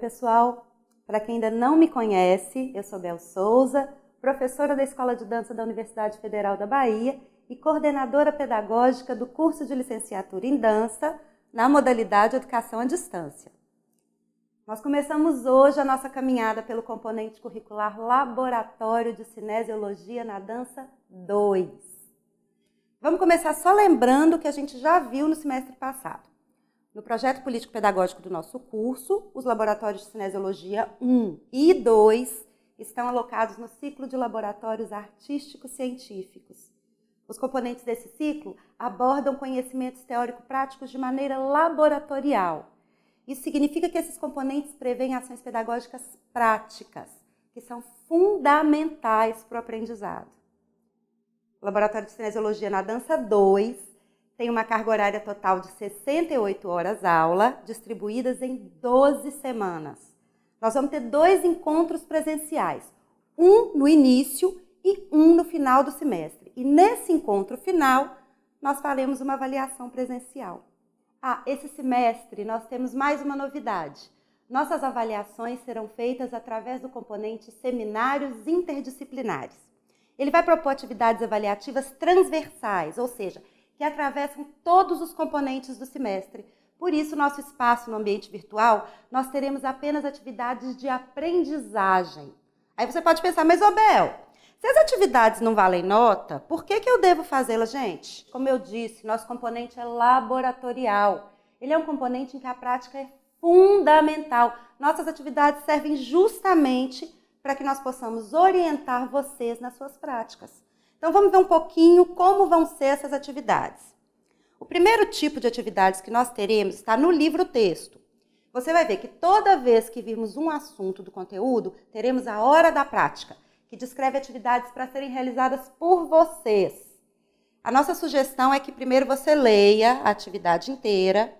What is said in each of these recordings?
pessoal. Para quem ainda não me conhece, eu sou Bel Souza, professora da Escola de Dança da Universidade Federal da Bahia e coordenadora pedagógica do curso de licenciatura em dança na modalidade Educação à Distância. Nós começamos hoje a nossa caminhada pelo componente curricular Laboratório de Cinesiologia na Dança 2. Vamos começar só lembrando o que a gente já viu no semestre passado. No projeto político-pedagógico do nosso curso, os laboratórios de Cinesiologia 1 e 2 estão alocados no ciclo de laboratórios artísticos científicos. Os componentes desse ciclo abordam conhecimentos teórico-práticos de maneira laboratorial. Isso significa que esses componentes prevêem ações pedagógicas práticas, que são fundamentais para o aprendizado. O Laboratório de Cinesiologia na Dança 2 tem uma carga horária total de 68 horas aula, distribuídas em 12 semanas. Nós vamos ter 2 encontros presenciais, um no início e um no final do semestre. E nesse encontro final, nós faremos uma avaliação presencial. Esse semestre nós temos mais uma novidade. Nossas avaliações serão feitas através do componente Seminários Interdisciplinares. Ele vai propor atividades avaliativas transversais, ou seja, que atravessam todos os componentes do semestre. Por isso, nosso espaço no ambiente virtual, nós teremos apenas atividades de aprendizagem. Aí você pode pensar, mas Bel, se as atividades não valem nota, por que eu devo fazê-las, gente? Como eu disse, nosso componente é laboratorial. Ele é um componente em que a prática é fundamental. Nossas atividades servem justamente para que nós possamos orientar vocês nas suas práticas. Então, vamos ver um pouquinho como vão ser essas atividades. O primeiro tipo de atividades que nós teremos está no livro-texto. Você vai ver que toda vez que virmos um assunto do conteúdo, teremos a hora da prática, que descreve atividades para serem realizadas por vocês. A nossa sugestão é que primeiro você leia a atividade inteira,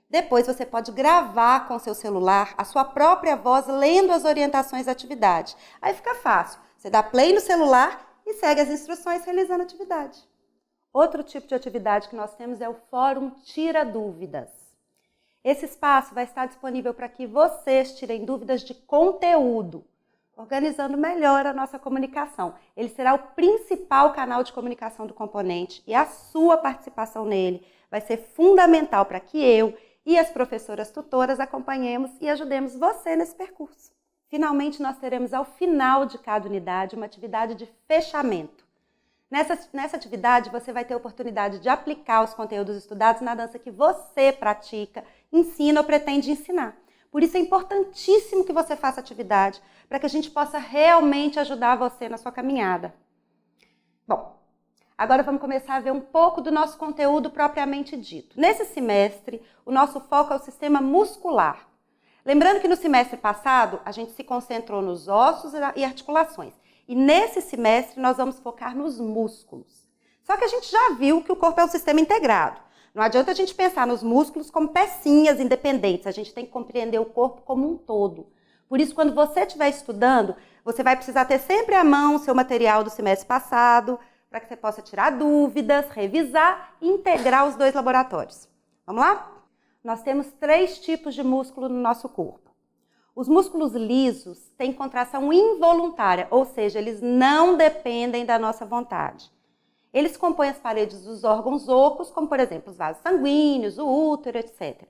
depois você pode gravar com seu celular a sua própria voz lendo as orientações da atividade. Aí fica fácil, você dá play no celular e segue as instruções realizando a atividade. Outro tipo de atividade que nós temos é o Fórum Tira Dúvidas. Esse espaço vai estar disponível para que vocês tirem dúvidas de conteúdo, organizando melhor a nossa comunicação. Ele será o principal canal de comunicação do componente e a sua participação nele vai ser fundamental para que eu e as professoras tutoras acompanhemos e ajudemos você nesse percurso. Finalmente, nós teremos ao final de cada unidade uma atividade de fechamento. Nessa atividade, você vai ter a oportunidade de aplicar os conteúdos estudados na dança que você pratica, ensina ou pretende ensinar. Por isso é importantíssimo que você faça atividade, para que a gente possa realmente ajudar você na sua caminhada. Bom, agora vamos começar a ver um pouco do nosso conteúdo propriamente dito. Nesse semestre, o nosso foco é o sistema muscular. Lembrando que no semestre passado, a gente se concentrou nos ossos e articulações. E nesse semestre, nós vamos focar nos músculos. Só que a gente já viu que o corpo é um sistema integrado. Não adianta a gente pensar nos músculos como pecinhas independentes. A gente tem que compreender o corpo como um todo. Por isso, quando você estiver estudando, você vai precisar ter sempre à mão o seu material do semestre passado, para que você possa tirar dúvidas, revisar e integrar os 2 laboratórios. Vamos lá? Nós temos 3 tipos de músculo no nosso corpo. Os músculos lisos têm contração involuntária, ou seja, eles não dependem da nossa vontade. Eles compõem as paredes dos órgãos ocos, como por exemplo os vasos sanguíneos, o útero, etc.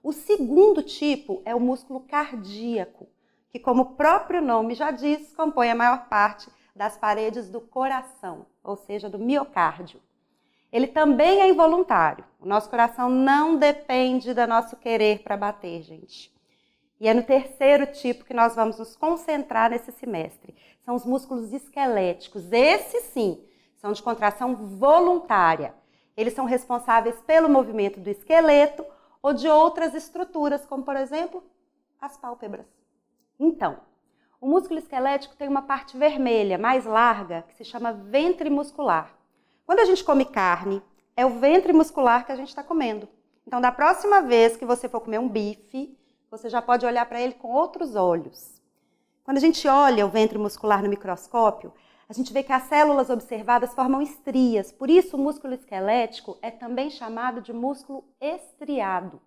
O segundo tipo é o músculo cardíaco, que como o próprio nome já diz, compõe a maior parte das paredes do coração, ou seja, do miocárdio. Ele também é involuntário. O nosso coração não depende do nosso querer para bater, gente. E é no terceiro tipo que nós vamos nos concentrar nesse semestre. São os músculos esqueléticos. Esses sim, são de contração voluntária. Eles são responsáveis pelo movimento do esqueleto ou de outras estruturas, como por exemplo, as pálpebras. Então, o músculo esquelético tem uma parte vermelha, mais larga, que se chama ventre muscular. Quando a gente come carne, é o ventre muscular que a gente está comendo. Então, da próxima vez que você for comer um bife, você já pode olhar para ele com outros olhos. Quando a gente olha o ventre muscular no microscópio, a gente vê que as células observadas formam estrias. Por isso, o músculo esquelético é também chamado de músculo estriado.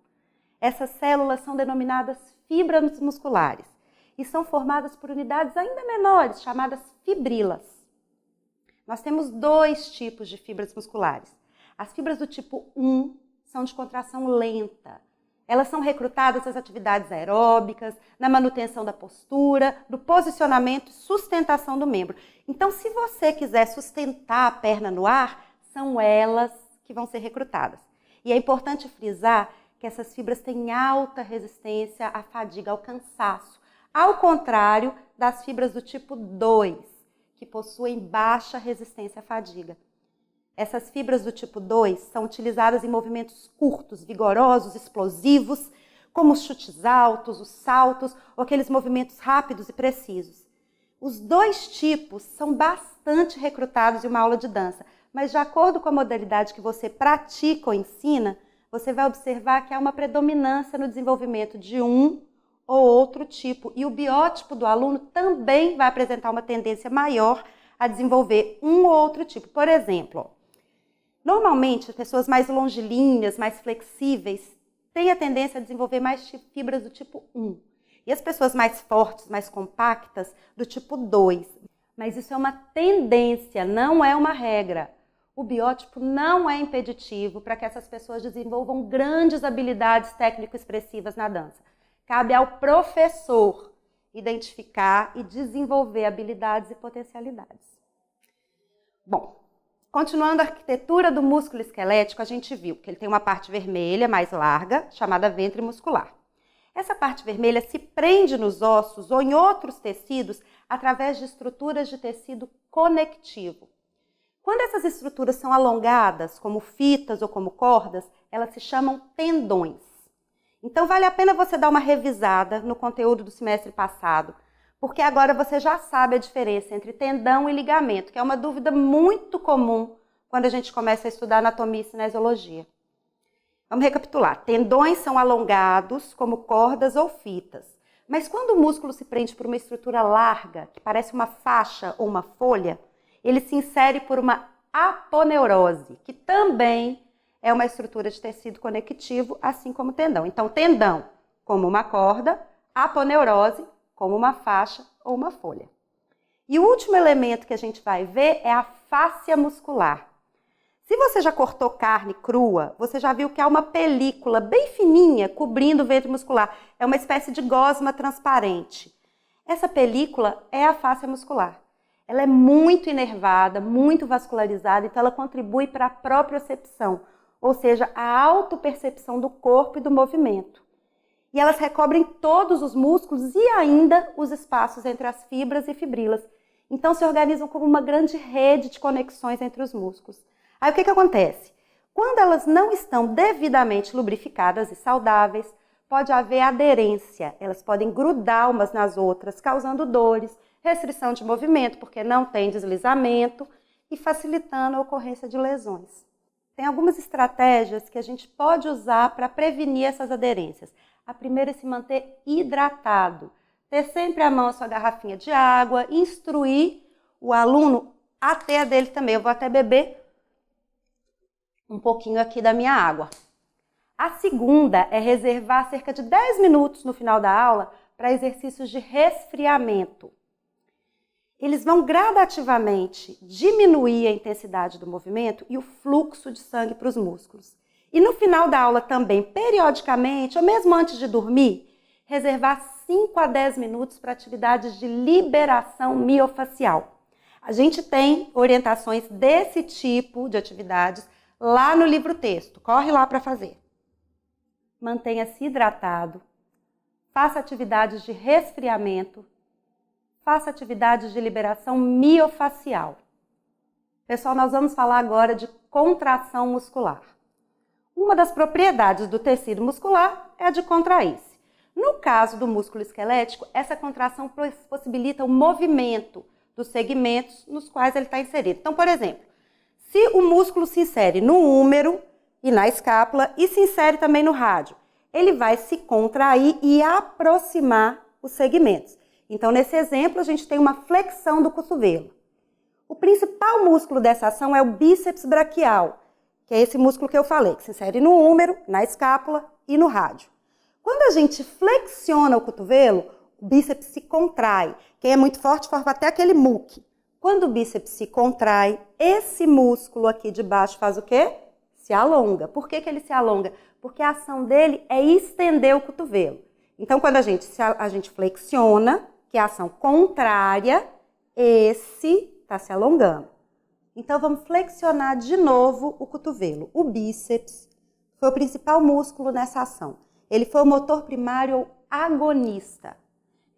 Essas células são denominadas fibras musculares e são formadas por unidades ainda menores, chamadas fibrilas. Nós temos 2 tipos de fibras musculares. As fibras do tipo 1 são de contração lenta. Elas são recrutadas às atividades aeróbicas, na manutenção da postura, do posicionamento e sustentação do membro. Então, se você quiser sustentar a perna no ar, são elas que vão ser recrutadas. E é importante frisar que essas fibras têm alta resistência à fadiga, ao cansaço, ao contrário das fibras do tipo 2, que possuem baixa resistência à fadiga. Essas fibras do tipo 2 são utilizadas em movimentos curtos, vigorosos, explosivos, como os chutes altos, os saltos ou aqueles movimentos rápidos e precisos. Os 2 tipos são bastante recrutados em uma aula de dança, mas de acordo com a modalidade que você pratica ou ensina, você vai observar que há uma predominância no desenvolvimento de um ou outro tipo, e o biótipo do aluno também vai apresentar uma tendência maior a desenvolver um ou outro tipo. Por exemplo, normalmente as pessoas mais longilíneas, mais flexíveis, têm a tendência a desenvolver mais fibras do tipo 1. E as pessoas mais fortes, mais compactas, do tipo 2. Mas isso é uma tendência, não é uma regra. O biótipo não é impeditivo para que essas pessoas desenvolvam grandes habilidades técnico-expressivas na dança. Cabe ao professor identificar e desenvolver habilidades e potencialidades. Bom, continuando a arquitetura do músculo esquelético, a gente viu que ele tem uma parte vermelha mais larga, chamada ventre muscular. Essa parte vermelha se prende nos ossos ou em outros tecidos através de estruturas de tecido conectivo. Quando essas estruturas são alongadas, como fitas ou como cordas, elas se chamam tendões. Então vale a pena você dar uma revisada no conteúdo do semestre passado, porque agora você já sabe a diferença entre tendão e ligamento, que é uma dúvida muito comum quando a gente começa a estudar anatomia e cinesiologia. Vamos recapitular. Tendões são alongados como cordas ou fitas, mas quando o músculo se prende por uma estrutura larga, que parece uma faixa ou uma folha, ele se insere por uma aponeurose, que também é uma estrutura de tecido conectivo, assim como o tendão. Então, tendão como uma corda, aponeurose como uma faixa ou uma folha. E o último elemento que a gente vai ver é a fáscia muscular. Se você já cortou carne crua, você já viu que há uma película bem fininha cobrindo o ventre muscular. É uma espécie de gosma transparente. Essa película é a fáscia muscular. Ela é muito inervada, muito vascularizada, então ela contribui para a propriocepção, ou seja, a autopercepção do corpo e do movimento. E elas recobrem todos os músculos e ainda os espaços entre as fibras e fibrilas. Então se organizam como uma grande rede de conexões entre os músculos. Aí o que acontece? Quando elas não estão devidamente lubrificadas e saudáveis, pode haver aderência. Elas podem grudar umas nas outras, causando dores, restrição de movimento, porque não tem deslizamento e facilitando a ocorrência de lesões. Tem algumas estratégias que a gente pode usar para prevenir essas aderências. A primeira é se manter hidratado. Ter sempre à mão a sua garrafinha de água, instruir o aluno a ter a dele também. Eu vou até beber um pouquinho aqui da minha água. A segunda é reservar cerca de 10 minutos no final da aula para exercícios de resfriamento. Eles vão gradativamente diminuir a intensidade do movimento e o fluxo de sangue para os músculos. E no final da aula também, periodicamente, ou mesmo antes de dormir, reservar 5 a 10 minutos para atividades de liberação miofacial. A gente tem orientações desse tipo de atividades lá no livro-texto. Corre lá para fazer. Mantenha-se hidratado, faça atividades de resfriamento, faça atividades de liberação miofacial. Pessoal, nós vamos falar agora de contração muscular. Uma das propriedades do tecido muscular é a de contrair-se. No caso do músculo esquelético, essa contração possibilita o movimento dos segmentos nos quais ele está inserido. Então, por exemplo, se o músculo se insere no húmero e na escápula e se insere também no rádio, ele vai se contrair e aproximar os segmentos. Então, nesse exemplo, a gente tem uma flexão do cotovelo. O principal músculo dessa ação é o bíceps braquial, que é esse músculo que eu falei, que se insere no húmero, na escápula e no rádio. Quando a gente flexiona o cotovelo, o bíceps se contrai. Quem é muito forte forma até aquele muque. Quando o bíceps se contrai, esse músculo aqui de baixo faz o quê? Se alonga. Por que ele se alonga? Porque a ação dele é estender o cotovelo. Então, quando a gente flexiona, que é a ação contrária, esse está se alongando. Então, vamos flexionar de novo o cotovelo. O bíceps foi o principal músculo nessa ação. Ele foi o motor primário ou agonista.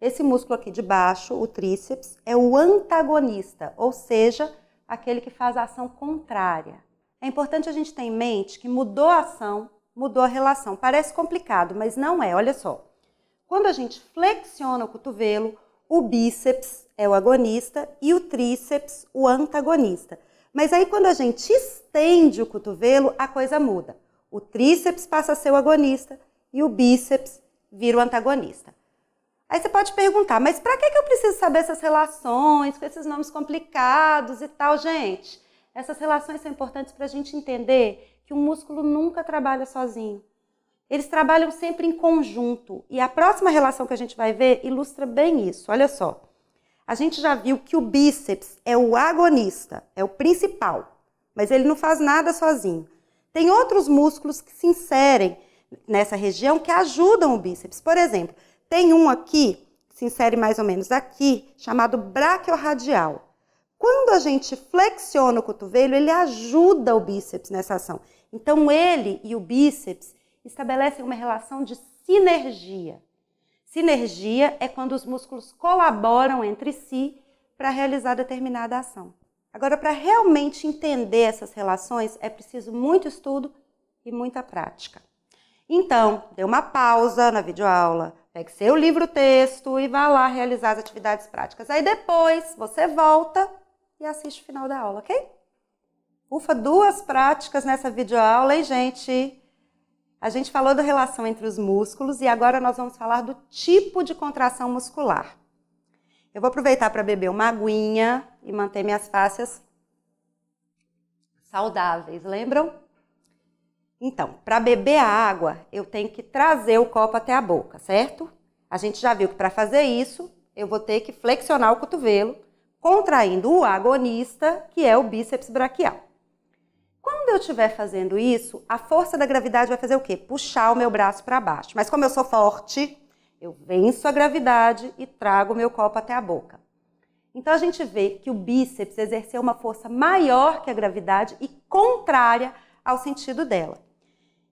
Esse músculo aqui de baixo, o tríceps, é o antagonista, ou seja, aquele que faz a ação contrária. É importante a gente ter em mente que mudou a ação, mudou a relação. Parece complicado, mas não é. Olha só. Quando a gente flexiona o cotovelo, o bíceps é o agonista e o tríceps o antagonista. Mas aí quando a gente estende o cotovelo, a coisa muda. O tríceps passa a ser o agonista e o bíceps vira o antagonista. Aí você pode perguntar, mas para que eu preciso saber essas relações, com esses nomes complicados e tal? Gente, essas relações são importantes para a gente entender que o músculo nunca trabalha sozinho. Eles trabalham sempre em conjunto. E a próxima relação que a gente vai ver ilustra bem isso. Olha só. A gente já viu que o bíceps é o agonista, é o principal. Mas ele não faz nada sozinho. Tem outros músculos que se inserem nessa região que ajudam o bíceps. Por exemplo, tem um aqui, que se insere mais ou menos aqui, chamado braquiorradial. Quando a gente flexiona o cotovelo, ele ajuda o bíceps nessa ação. Então, ele e o bíceps estabelecem uma relação de sinergia. Sinergia é quando os músculos colaboram entre si para realizar determinada ação. Agora, para realmente entender essas relações, é preciso muito estudo e muita prática. Então, dê uma pausa na videoaula, pegue seu livro-texto e vá lá realizar as atividades práticas. Aí depois você volta e assiste o final da aula, ok? Ufa, 2 práticas nessa videoaula, hein, gente? A gente falou da relação entre os músculos e agora nós vamos falar do tipo de contração muscular. Eu vou aproveitar para beber uma aguinha e manter minhas fáscias saudáveis, lembram? Então, para beber a água, eu tenho que trazer o copo até a boca, certo? A gente já viu que para fazer isso, eu vou ter que flexionar o cotovelo, contraindo o agonista, que é o bíceps braquial. Quando eu estiver fazendo isso, a força da gravidade vai fazer o quê? Puxar o meu braço para baixo. Mas como eu sou forte, eu venço a gravidade e trago o meu copo até a boca. Então a gente vê que o bíceps exerceu uma força maior que a gravidade e contrária ao sentido dela.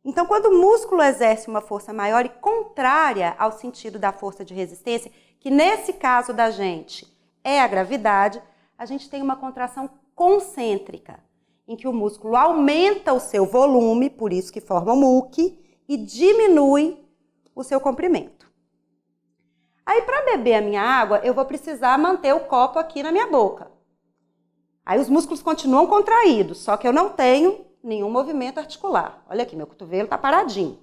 Então, quando o músculo exerce uma força maior e contrária ao sentido da força de resistência, que nesse caso da gente é a gravidade, a gente tem uma contração concêntrica, em que o músculo aumenta o seu volume, por isso que forma o muque, e diminui o seu comprimento. Aí, para beber a minha água, eu vou precisar manter o copo aqui na minha boca. Aí os músculos continuam contraídos, só que eu não tenho nenhum movimento articular. Olha aqui, meu cotovelo está paradinho.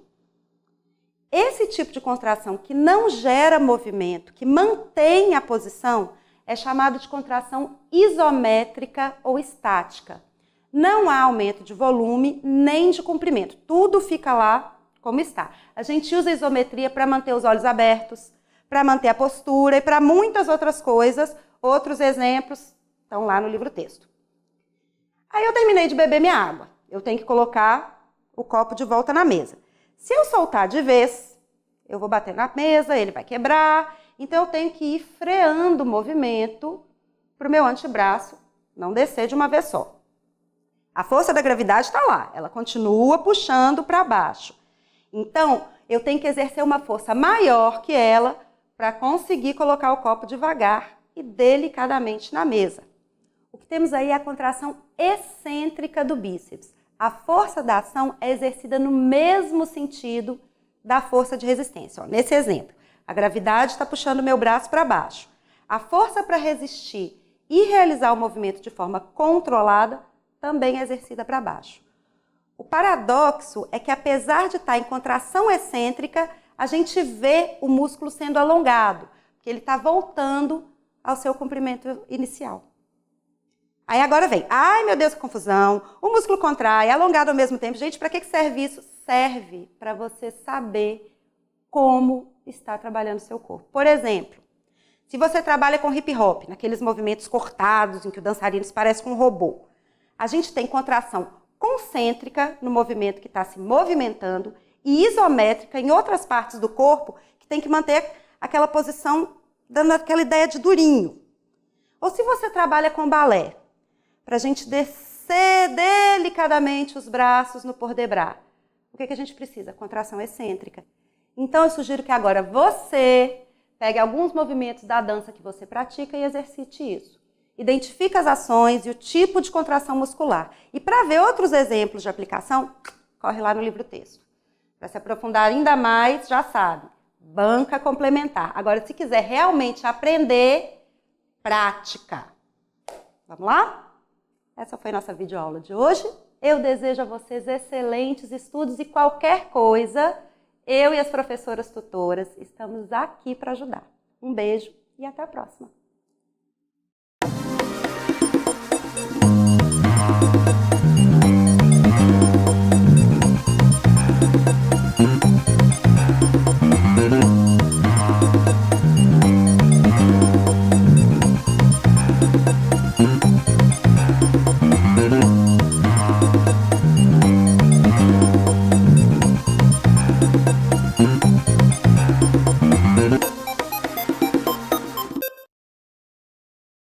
Esse tipo de contração que não gera movimento, que mantém a posição, é chamado de contração isométrica ou estática. Não há aumento de volume nem de comprimento. Tudo fica lá como está. A gente usa a isometria para manter os olhos abertos, para manter a postura e para muitas outras coisas. Outros exemplos estão lá no livro-texto. Aí eu terminei de beber minha água. Eu tenho que colocar o copo de volta na mesa. Se eu soltar de vez, eu vou bater na mesa, ele vai quebrar. Então eu tenho que ir freando o movimento para o meu antebraço não descer de uma vez só. A força da gravidade está lá, ela continua puxando para baixo. Então, eu tenho que exercer uma força maior que ela para conseguir colocar o copo devagar e delicadamente na mesa. O que temos aí é a contração excêntrica do bíceps. A força da ação é exercida no mesmo sentido da força de resistência. Ó, nesse exemplo, a gravidade está puxando o meu braço para baixo. A força para resistir e realizar o movimento de forma controlada também é exercida para baixo. O paradoxo é que, apesar de estar em contração excêntrica, a gente vê o músculo sendo alongado, porque ele está voltando ao seu comprimento inicial. Aí agora vem, ai meu Deus, que confusão, o músculo contrai, é alongado ao mesmo tempo. Gente, para que serve isso? Serve para você saber como está trabalhando o seu corpo. Por exemplo, se você trabalha com hip hop, naqueles movimentos cortados, em que o dançarino se parece com um robô, a gente tem contração concêntrica no movimento que está se movimentando e isométrica em outras partes do corpo que tem que manter aquela posição, dando aquela ideia de durinho. Ou se você trabalha com balé, para a gente descer delicadamente os braços no port de bras, o que a gente precisa? Contração excêntrica. Então eu sugiro que agora você pegue alguns movimentos da dança que você pratica e exercite isso. Identifique as ações e o tipo de contração muscular. E para ver outros exemplos de aplicação, corre lá no livro-texto. Para se aprofundar ainda mais, já sabe, banca complementar. Agora, se quiser realmente aprender, prática. Vamos lá? Essa foi a nossa videoaula de hoje. Eu desejo a vocês excelentes estudos e qualquer coisa, eu e as professoras tutoras estamos aqui para ajudar. Um beijo e até a próxima.